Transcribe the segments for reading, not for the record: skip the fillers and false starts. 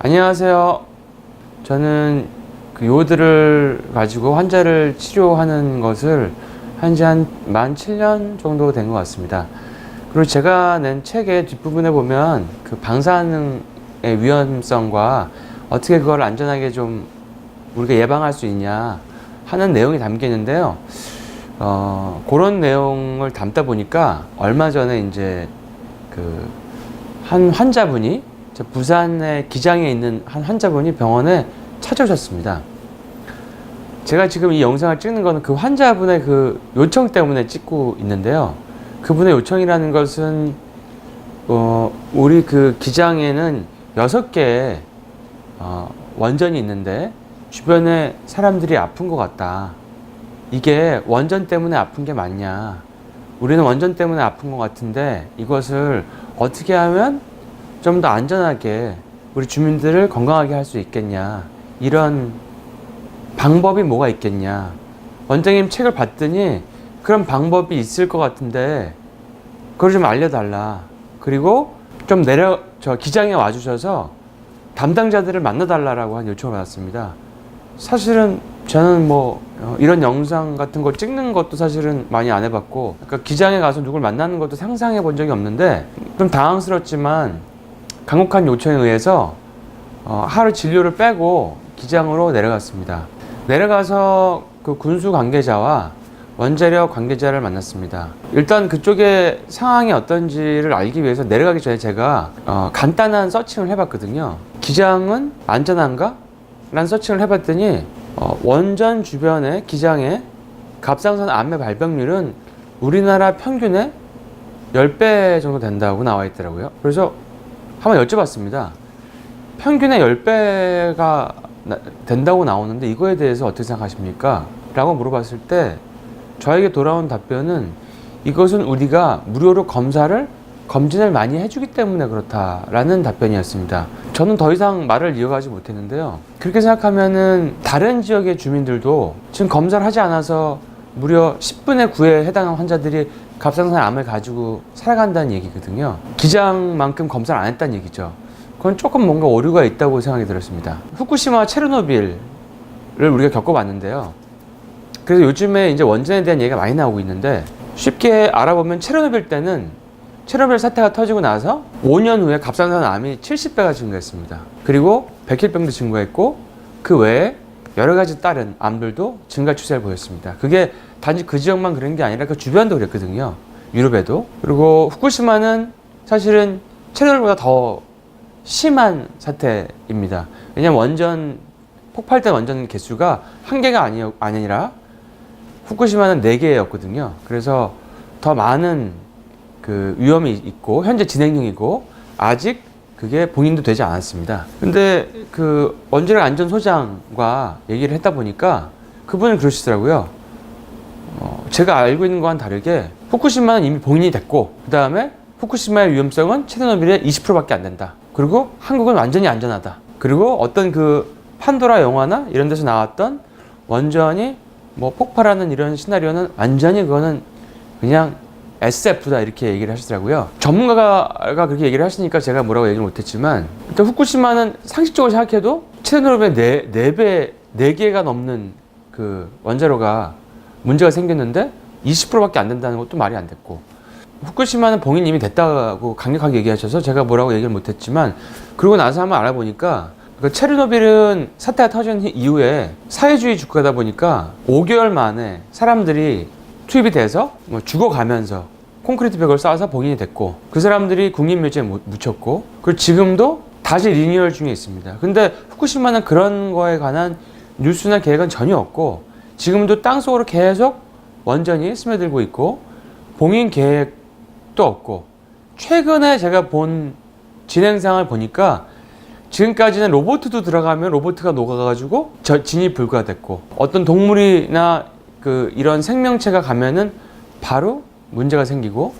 안녕하세요. 저는 그 요들을 가지고 환자를 치료하는 것을 한지 만 7년 정도 된 것 같습니다. 그리고 제가 낸 책의 뒷부분에 보면 그 방사능의 위험성과 어떻게 그걸 안전하게 좀 우리가 예방할 수 있냐 하는 내용이 담겨 있는데요. 그런 내용을 담다 보니까 얼마 전에 이제 그 한 환자분이 부산의 기장에 있는 한 환자분이 병원에 찾아오셨습니다. 제가 지금 이 영상을 찍는 거는 그 환자분의 그 요청 때문에 찍고 있는데요. 그분의 요청이라는 것은 우리 그 기장에는 6개의 원전이 있는데 주변에 사람들이 아픈 것 같다. 이게 원전 때문에 아픈 게 맞냐? 우리는 원전 때문에 아픈 것 같은데 이것을 어떻게 하면 좀 더 안전하게 우리 주민들을 건강하게 할 수 있겠냐, 이런 방법이 뭐가 있겠냐. 원장님 책을 봤더니 그런 방법이 있을 것 같은데 그걸 좀 알려달라. 그리고 좀 저 기장에 와주셔서 담당자들을 만나달라고 한 요청을 받았습니다. 사실은 저는 이런 영상 같은 거 찍는 것도 사실은 많이 안 해봤고, 그러니까 기장에 가서 누굴 만나는 것도 상상해 본 적이 없는데 좀 당황스럽지만 간곡한 요청에 의해서 하루 진료를 빼고 기장으로 내려갔습니다. 내려가서 그 군수 관계자와 원자력 관계자를 만났습니다. 일단 그쪽의 상황이 어떤지를 알기 위해서 내려가기 전에 제가 간단한 서칭을 해봤거든요. 기장은 안전한가? 라는 서칭을 해봤더니 원전 주변의 기장의 갑상선 암의 발병률은 우리나라 평균의 10배 정도 된다고 나와 있더라고요. 그래서 한번 여쭤봤습니다. 평균의 10배가 된다고 나오는데 이거에 대해서 어떻게 생각하십니까? 라고 물어봤을 때 저에게 돌아온 답변은 이것은 우리가 무료로 검진을 많이 해주기 때문에 그렇다라는 답변이었습니다. 저는 더 이상 말을 이어가지 못했는데요. 그렇게 생각하면은 다른 지역의 주민들도 지금 검사를 하지 않아서 무려 10분의 9에 해당하는 환자들이 갑상선 암을 가지고 살아간다는 얘기거든요. 기장만큼 검사를 안 했다는 얘기죠. 그건 조금 뭔가 오류가 있다고 생각이 들었습니다. 후쿠시마 체르노빌을 우리가 겪어봤는데요. 그래서 요즘에 이제 원전에 대한 얘기가 많이 나오고 있는데, 쉽게 알아보면 체르노빌 때는 체르노빌 사태가 터지고 나서 5년 후에 갑상선 암이 70배가 증가했습니다. 그리고 백혈병도 증가했고 그 외에 여러 가지 다른 암들도 증가 추세를 보였습니다. 그게 단지 그 지역만 그런 게 아니라 그 주변도 그랬거든요. 유럽에도. 그리고 후쿠시마는 사실은 체르노빌보다 더 심한 사태입니다. 왜냐하면 폭발된 원전 개수가 1개가 아니라 후쿠시마는 4개였거든요. 그래서 더 많은 그 위험이 있고 현재 진행 중이고 아직 그게 봉인도 되지 않았습니다. 근데 그 원자력 안전소장과 얘기를 했다 보니까 그분은 그러시더라고요. 제가 알고 있는 거와는 다르게 후쿠시마는 이미 봉인이 됐고, 그 다음에 후쿠시마의 위험성은 체르노빌의 20%밖에 안 된다. 그리고 한국은 완전히 안전하다. 그리고 어떤 그 판도라 영화나 이런 데서 나왔던 원전이 폭발하는 이런 시나리오는 완전히 그거는 그냥 SF다, 이렇게 얘기를 하시더라고요. 전문가가 그렇게 얘기를 하시니까 제가 뭐라고 얘기를 못했지만, 일단 후쿠시마는 상식적으로 생각해도 체르노빌의 4개가 넘는 그 원자로가 문제가 생겼는데 20%밖에 안 된다는 것도 말이 안 됐고, 후쿠시마는 봉인 이미 됐다고 강력하게 얘기하셔서 제가 뭐라고 얘기를 못했지만, 그러고 나서 한번 알아보니까 그 체르노빌은 사태가 터진 이후에 사회주의 국가다 보니까 5개월 만에 사람들이 투입이 돼서 죽어가면서 콘크리트 벽을 쌓아서 봉인이 됐고, 그 사람들이 국립묘지에 묻혔고, 그리고 지금도 다시 리뉴얼 중에 있습니다. 근데 후쿠시마는 그런 거에 관한 뉴스나 계획은 전혀 없고, 지금도 땅속으로 계속 원전이 스며들고 있고 봉인 계획도 없고, 최근에 제가 본 진행상을 보니까 지금까지는 로봇도 들어가면 로봇가 녹아가지고 진입 불가됐고, 어떤 동물이나 이런 생명체가 가면은 바로 문제가 생기고,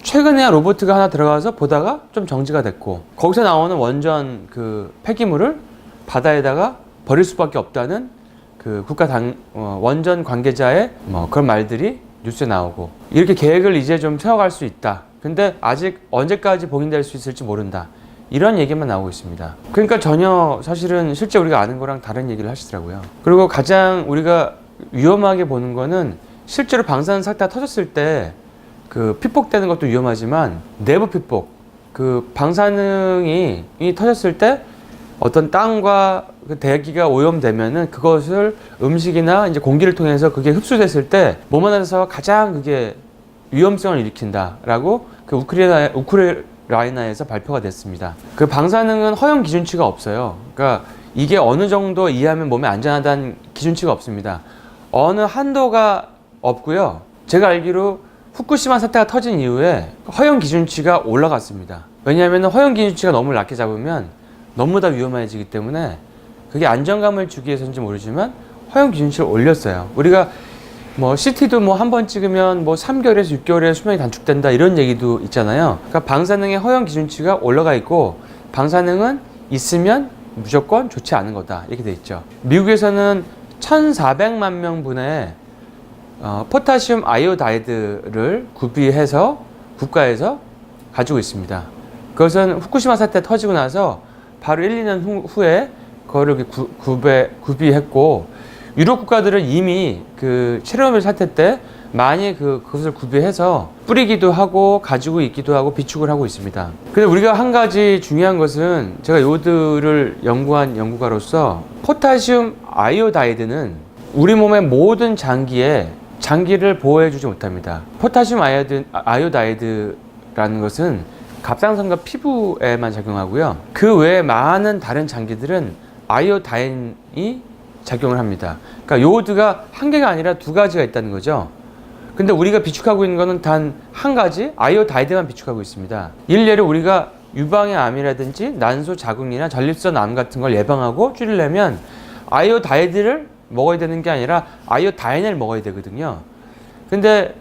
최근에야 로봇가 하나 들어가서 보다가 좀 정지가 됐고, 거기서 나오는 원전 그 폐기물을 바다에다가 버릴 수밖에 없다는 그 원전 관계자의 그런 말들이 뉴스에 나오고, 이렇게 계획을 이제 좀 세워갈 수 있다. 근데 아직 언제까지 봉인될 수 있을지 모른다. 이런 얘기만 나오고 있습니다. 그러니까 전혀 사실은 실제 우리가 아는 거랑 다른 얘기를 하시더라고요. 그리고 가장 우리가 위험하게 보는 거는 실제로 방사능 사태가 터졌을 때 그 피폭되는 것도 위험하지만 내부 피폭, 그 방사능이 터졌을 때 어떤 땅과 그 대기가 오염되면은 그것을 음식이나 이제 공기를 통해서 그게 흡수됐을 때 몸 안에서 가장 그게 위험성을 일으킨다라고 그 우크라이나에서 발표가 됐습니다. 그 방사능은 허용 기준치가 없어요. 그러니까 이게 어느 정도 이하면 몸에 안전하다는 기준치가 없습니다. 어느 한도가 없고요. 제가 알기로 후쿠시마 사태가 터진 이후에 허용 기준치가 올라갔습니다. 왜냐하면 허용 기준치가 너무 낮게 잡으면 너무 다 위험해지기 때문에 그게 안정감을 주기 위해서인지 모르지만 허용 기준치를 올렸어요. 우리가 뭐 CT도 뭐 한 번 찍으면 뭐 3개월에서 6개월에 수명이 단축된다 이런 얘기도 있잖아요. 그러니까 방사능의 허용 기준치가 올라가 있고 방사능은 있으면 무조건 좋지 않은 거다 이렇게 돼 있죠. 미국에서는 1,400만 명분의 포타슘 아이오다이드를 구비해서 국가에서 가지고 있습니다. 그것은 후쿠시마 사태 터지고 나서 바로 1, 2년 후에 그거를 구비했고 유럽 국가들은 이미 그 체르노빌 사태 때 많이 그것을 구비해서 뿌리기도 하고 가지고 있기도 하고 비축을 하고 있습니다. 근데 우리가 한 가지 중요한 것은 제가 요드를 연구한 연구가로서 포타슘 아이오다이드는 우리 몸의 모든 장기를 보호해주지 못합니다. 포타슘 아이오다이드라는 것은 갑상선과 피부에만 작용하고요. 그 외에 많은 다른 장기들은 아이오다인이 작용을 합니다. 그러니까 요오드가 한 개가 아니라 두 가지가 있다는 거죠. 근데 우리가 비축하고 있는 거는 단 한 가지 아이오다이드만 비축하고 있습니다. 일례로 우리가 유방의 암이라든지 난소 자궁이나 전립선 암 같은 걸 예방하고 줄이려면 아이오다이드를 먹어야 되는 게 아니라 아이오다인을 먹어야 되거든요. 근데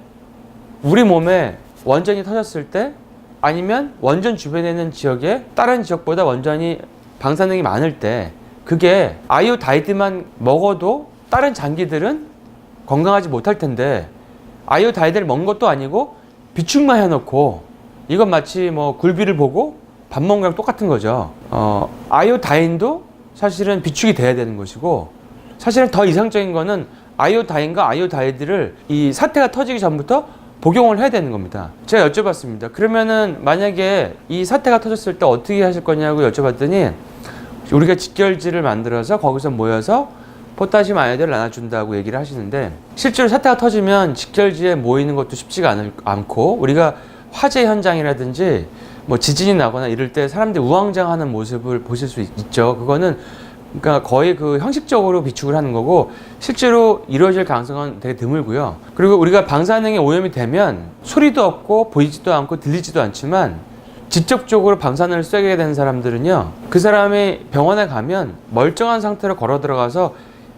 우리 몸에 원전이 터졌을 때 아니면 원전 주변에 있는 지역에 다른 지역보다 원전이 방사능이 많을 때 그게 아이오다이드만 먹어도 다른 장기들은 건강하지 못할 텐데 아이오다이드를 먹은 것도 아니고 비축만 해놓고 이건 마치 뭐 굴비를 보고 밥 먹는 거랑 똑같은 거죠. 아이오다인도 사실은 비축이 돼야 되는 것이고 사실은 더 이상적인 거는 아이오다인과 아이오다이드를 이 사태가 터지기 전부터 복용을 해야 되는 겁니다. 제가 여쭤봤습니다. 그러면은 만약에 이 사태가 터졌을 때 어떻게 하실 거냐고 여쭤봤더니 우리가 직결지를 만들어서 거기서 모여서 포타슘 아이오다이드를 나눠준다고 얘기를 하시는데 실제로 사태가 터지면 직결지에 모이는 것도 쉽지가 않고 우리가 화재 현장이라든지 뭐 지진이 나거나 이럴 때 사람들이 우왕좌왕하는 모습을 보실 수 있죠. 그거는 그러니까 거의 그 형식적으로 비축을 하는 거고 실제로 이루어질 가능성은 되게 드물고요. 그리고 우리가 방사능에 오염이 되면 소리도 없고 보이지도 않고 들리지도 않지만 직접적으로 방사능을 쐬게 되는 사람들은요. 그 사람이 병원에 가면 멀쩡한 상태로 걸어 들어가서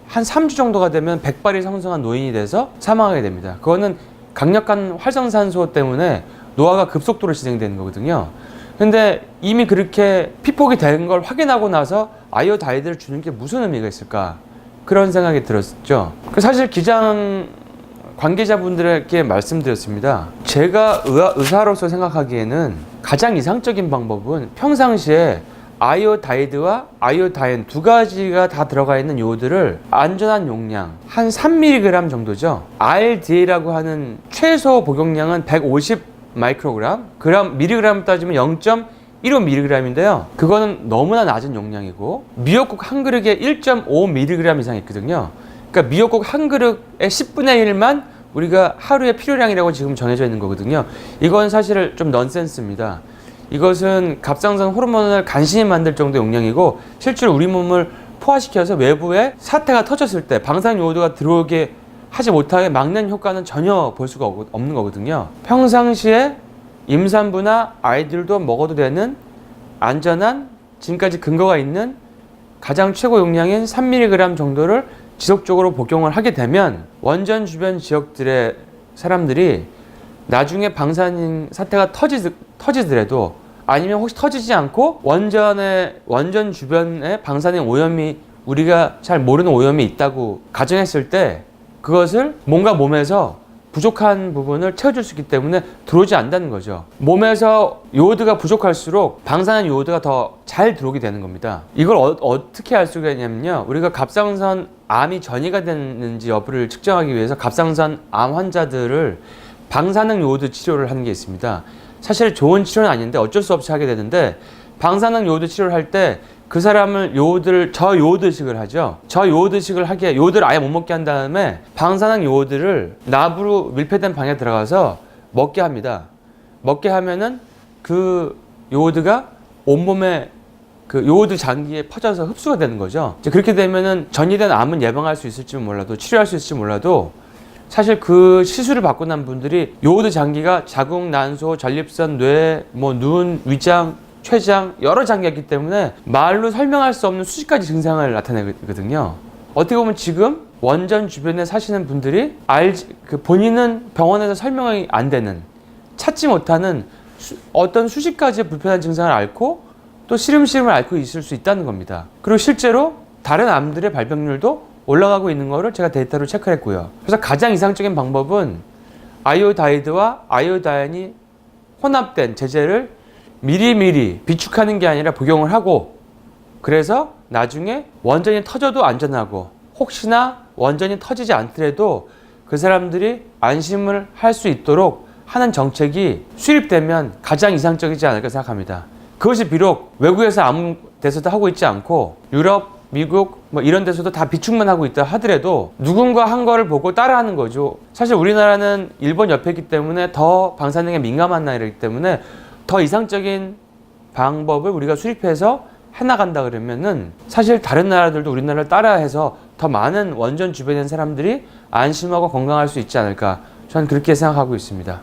한 3주 정도가 되면 백발이 성성한 노인이 돼서 사망하게 됩니다. 그거는 강력한 활성산소 때문에 노화가 급속도로 진행되는 거거든요. 근데 이미 그렇게 피폭이 된 걸 확인하고 나서 아이오다이드를 주는 게 무슨 의미가 있을까? 그런 생각이 들었죠. 사실 기장 관계자분들에게 말씀드렸습니다. 제가 의사로서 생각하기에는 가장 이상적인 방법은 평상시에 아이오다이드와 아이오다인 두 가지가 다 들어가 있는 요오드를 안전한 용량 한 3mg 정도죠. RDA라고 하는 최소 복용량은 150 마이크로그램, 미리그램 따지면 0.15mg인데요. 그거는 너무나 낮은 용량이고 미역국 한 그릇에 1.5mg 이상 있거든요. 그러니까 미역국 한 그릇의 10분의 1만 우리가 하루의 필요량이라고 지금 정해져 있는 거거든요. 이건 사실 좀 넌센스입니다. 이것은 갑상선 호르몬을 간신히 만들 정도의 용량이고 실제로 우리 몸을 포화시켜서 외부에 사태가 터졌을 때 방사능 요오드가 들어오게 하지 못하게 막는 효과는 전혀 볼 수가 없는 거거든요. 평상시에 임산부나 아이들도 먹어도 되는 안전한 지금까지 근거가 있는 가장 최고 용량인 3mg 정도를 지속적으로 복용을 하게 되면 원전 주변 지역들의 사람들이 나중에 방사능 사태가 터지더라도 아니면 혹시 터지지 않고 원전 주변에 방사능 오염이 우리가 잘 모르는 오염이 있다고 가정했을 때 그것을 뭔가 몸에서 부족한 부분을 채워줄 수 있기 때문에 들어오지 않는다는 거죠. 몸에서 요오드가 부족할수록 방사능 요오드가 더 잘 들어오게 되는 겁니다. 이걸 어떻게 알 수가 있냐면요, 우리가 갑상선 암이 전이가 됐는지 여부를 측정하기 위해서 갑상선 암 환자들을 방사능 요오드 치료를 하는 게 있습니다. 사실 좋은 치료는 아닌데 어쩔 수 없이 하게 되는데, 방사능 요오드 치료를 할 때 그 사람을 저요오드식을 하죠. 저요오드식을 하게, 요오드를 아예 못 먹게 한 다음에 방사능 요오드를 나부로 밀폐된 방에 들어가서 먹게 합니다. 먹게 하면은 그 요오드가 온몸에 그 요오드 장기에 퍼져서 흡수가 되는 거죠. 이제 그렇게 되면은 전이된 암은 예방할 수 있을지 몰라도, 치료할 수 있을지 몰라도, 사실 그 시술을 받고 난 분들이 요오드 장기가 자궁, 난소, 전립선, 뇌, 눈, 위장, 췌장, 여러 장기가 있기 때문에 말로 설명할 수 없는 수십 가지 증상을 나타내거든요. 어떻게 보면 지금 원전 주변에 사시는 분들이 본인은 병원에서 설명이 안 되는, 찾지 못하는 어떤 수십 가지의 불편한 증상을 앓고 또 시름시름을 앓고 있을 수 있다는 겁니다. 그리고 실제로 다른 암들의 발병률도 올라가고 있는 거를 제가 데이터로 체크했고요. 그래서 가장 이상적인 방법은 아이오다이드와 아이오다인이 혼합된 제제를 미리미리 비축하는 게 아니라 복용을 하고, 그래서 나중에 원전이 터져도 안전하고, 혹시나 원전이 터지지 않더라도 그 사람들이 안심을 할 수 있도록 하는 정책이 수립되면 가장 이상적이지 않을까 생각합니다. 그것이 비록 외국에서 아무 데서도 하고 있지 않고 유럽, 미국 이런 데서도 다 비축만 하고 있다 하더라도 누군가 한 거를 보고 따라하는 거죠. 사실 우리나라는 일본 옆에 있기 때문에 더 방사능에 민감한 나라이기 때문에 더 이상적인 방법을 우리가 수립해서 해나간다 그러면은 사실 다른 나라들도 우리나라를 따라해서 더 많은 원전 주변에 있는 사람들이 안심하고 건강할 수 있지 않을까, 저는 그렇게 생각하고 있습니다.